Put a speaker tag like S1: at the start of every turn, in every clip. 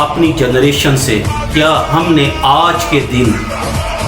S1: اپنی جنریشن سے، کیا ہم نے آج کے دن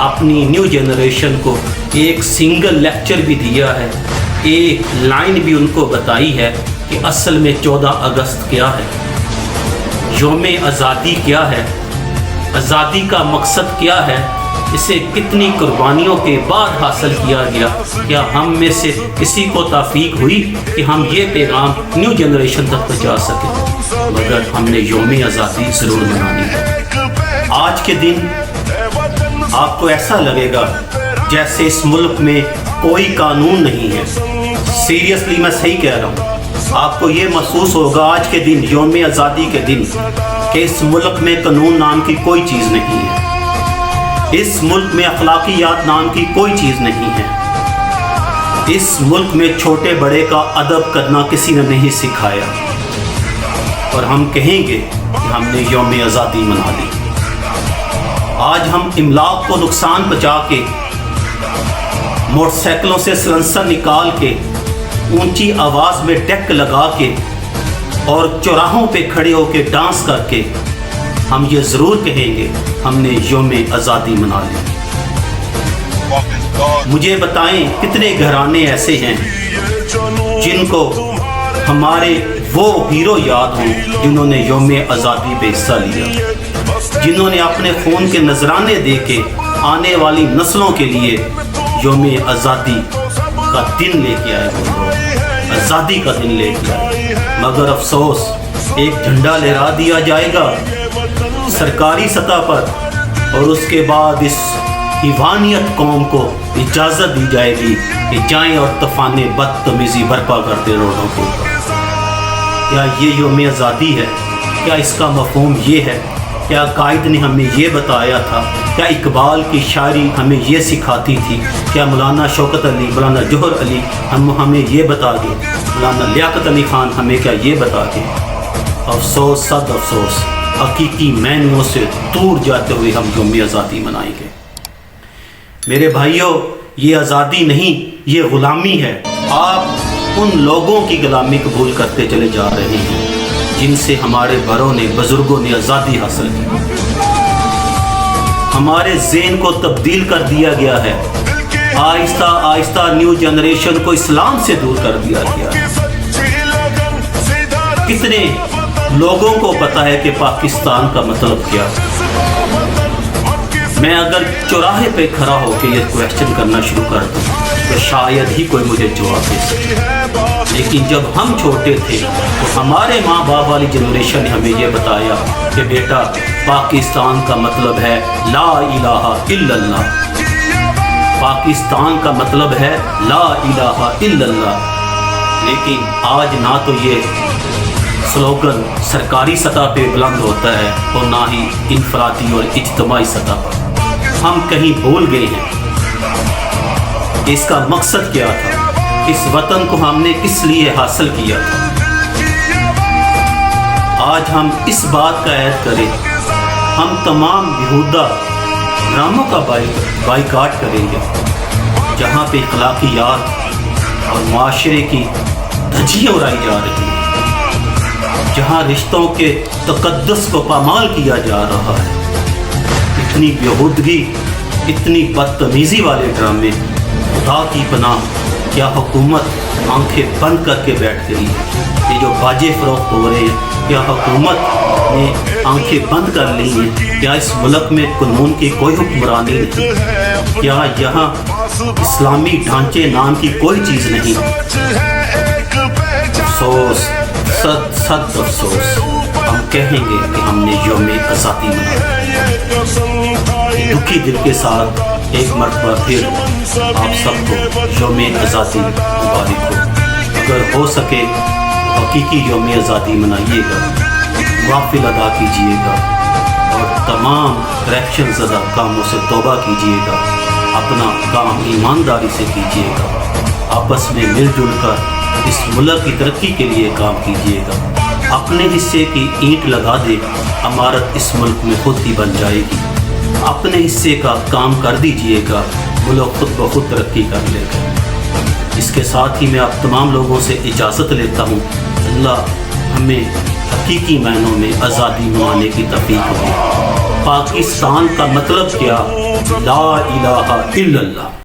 S1: اپنی نیو جنریشن کو ایک سنگل لیکچر بھی دیا ہے، ایک لائن بھی ان کو بتائی ہے کہ اصل میں 14 اگست کیا ہے، یوم آزادی کیا ہے، آزادی کا مقصد کیا ہے، اسے کتنی قربانیوں کے بعد حاصل کیا گیا؟ کیا ہم میں سے کسی کو توفیق ہوئی کہ ہم یہ پیغام نیو جنریشن تک پہنچا سکیں؟ مگر ہم نے یوم آزادی ضرور منانی ہے۔ آج کے دن آپ کو ایسا لگے گا جیسے اس ملک میں کوئی قانون نہیں ہے۔ سیریسلی میں صحیح کہہ رہا ہوں، آپ کو یہ محسوس ہوگا آج کے دن، یوم آزادی کے دن، کہ اس ملک میں قانون نام کی کوئی چیز نہیں ہے، اس ملک میں اخلاقیات نام کی کوئی چیز نہیں ہے، اس ملک میں چھوٹے بڑے کا ادب کرنا کسی نے نہیں سکھایا، اور ہم کہیں گے کہ ہم نے یوم آزادی منا لی۔ آج ہم املاک کو نقصان پہنچا کے، موٹر سائیکلوں سے سلنسر نکال کے، اونچی آواز میں ڈیک لگا کے اور چوراہوں پہ کھڑے ہو کے ڈانس کر کے ہم یہ ضرور کہیں گے ہم نے یوم آزادی منا لی۔ مجھے بتائیں کتنے گھرانے ایسے ہیں جن کو ہمارے وہ ہیرو یاد ہوں جنہوں نے یوم آزادی پہ حصہ لیا، جنہوں نے اپنے خون کے نذرانے دے کے آنے والی نسلوں کے لیے یوم آزادی کا دن لے کے آئے، آزادی کا دن لے کے آئے۔ مگر افسوس، ایک جھنڈا لہرا دیا جائے گا سرکاری سطح پر، اور اس کے بعد اس حیوانیت قوم کو اجازت دی جائے گی کہ جائیں اور طوفان بدتمیزی برپا کرتے روڈوں کو۔ کیا یہ یوم آزادی ہے؟ کیا اس کا مفہوم یہ ہے؟ کیا قائد نے ہمیں یہ بتایا تھا؟ کیا اقبال کی شاعری ہمیں یہ سکھاتی تھی؟ کیا مولانا شوکت علی، مولانا جوہر علی ہمیں یہ بتا گئے؟ مولانا لیاقت علی خان ہمیں کیا یہ بتا گئے؟ افسوس، صد افسوس، حقیقی معنیوں سے دور جاتے ہوئے ہم یوم آزادی منائیں گے۔ میرے بھائیوں، یہ آزادی نہیں، یہ غلامی ہے۔ آپ ان لوگوں کی غلامی قبول کرتے چلے جا رہے ہیں جن سے ہمارے بڑوں نے، بزرگوں نے آزادی حاصل کی۔ ہمارے ذہن کو تبدیل کر دیا گیا ہے، آہستہ آہستہ نیو جنریشن کو اسلام سے دور کر دیا گیا ہے۔ کتنے لوگوں کو پتا ہے کہ پاکستان کا مطلب کیا ہے؟ میں اگر چوراہے پہ کھڑا ہو کے یہ کویسچن کرنا شروع کر دوں تو شاید ہی کوئی مجھے جواب دے سکے، لیکن جب ہم چھوٹے تھے تو ہمارے ماں باپ والی جنریشن نے ہمیں یہ بتایا کہ بیٹا پاکستان کا مطلب ہے لا الہ الا اللہ، پاکستان کا مطلب ہے لا الہ الا اللہ۔ لیکن آج نہ تو یہ سلوگن سرکاری سطح پہ بلند ہوتا ہے اور نہ ہی انفرادی اور اجتماعی سطح پر۔ ہم کہیں بھول گئے ہیں کہ اس کا مقصد کیا تھا، اس وطن کو ہم نے کس لیے حاصل کیا تھا۔ آج ہم اس بات کا عہد کریں، ہم تمام بیہودہ ڈراموں کا بائیکاٹ کریں گے جہاں پہ اخلاقیات اور معاشرے کی دھجیاں اڑائی جا رہی ہیں، جہاں رشتوں کے تقدس کو پامال کیا جا رہا ہے۔ اتنی بیہودگی، اتنی بدتمیزی والے ڈرامے، خدا کی پناہ، کیا حکومت آنکھیں بند کر کے بیٹھ گئی ہے؟ یہ جو باجے فروخت ہو رہے ہیں، کیا حکومت نے آنکھیں بند کر لی ہیں؟ کیا اس ملک میں قانون کی کوئی حکمرانی نہیں؟ کیا یہاں اسلامی ڈھانچے نام کی کوئی چیز نہیں؟ افسوس، صد افسوس، ہم کہیں گے کہ ہم نے یوم آزادی منائی۔ دکھی دل کے ساتھ ایک مرتبہ پھر آپ سب کو یوم آزادی مبارک ہو۔ اگر ہو سکے حقیقی یوم آزادی منائیے گا، نوافل ادا کیجیے گا، اور تمام کرپشن زدہ کاموں سے توبہ کیجیے گا، اپنا کام ایمانداری سے کیجیے گا، آپس میں مل جل کر اس ملک کی ترقی کے لیے کام کیجیے گا۔ اپنے حصے کی اینٹ لگا دے، عمارت اس ملک میں خود ہی بن جائے گی۔ اپنے حصے کا کام کر دیجیے گا، ملک خود بخود ترقی کر لے گا۔ اس کے ساتھ ہی میں آپ تمام لوگوں سے اجازت لیتا ہوں۔ اللہ ہمیں حقیقی معنوں میں آزادی منانے کی توفیق ہوگی۔ پاکستان کا مطلب کیا؟ لا الہ الا اللہ۔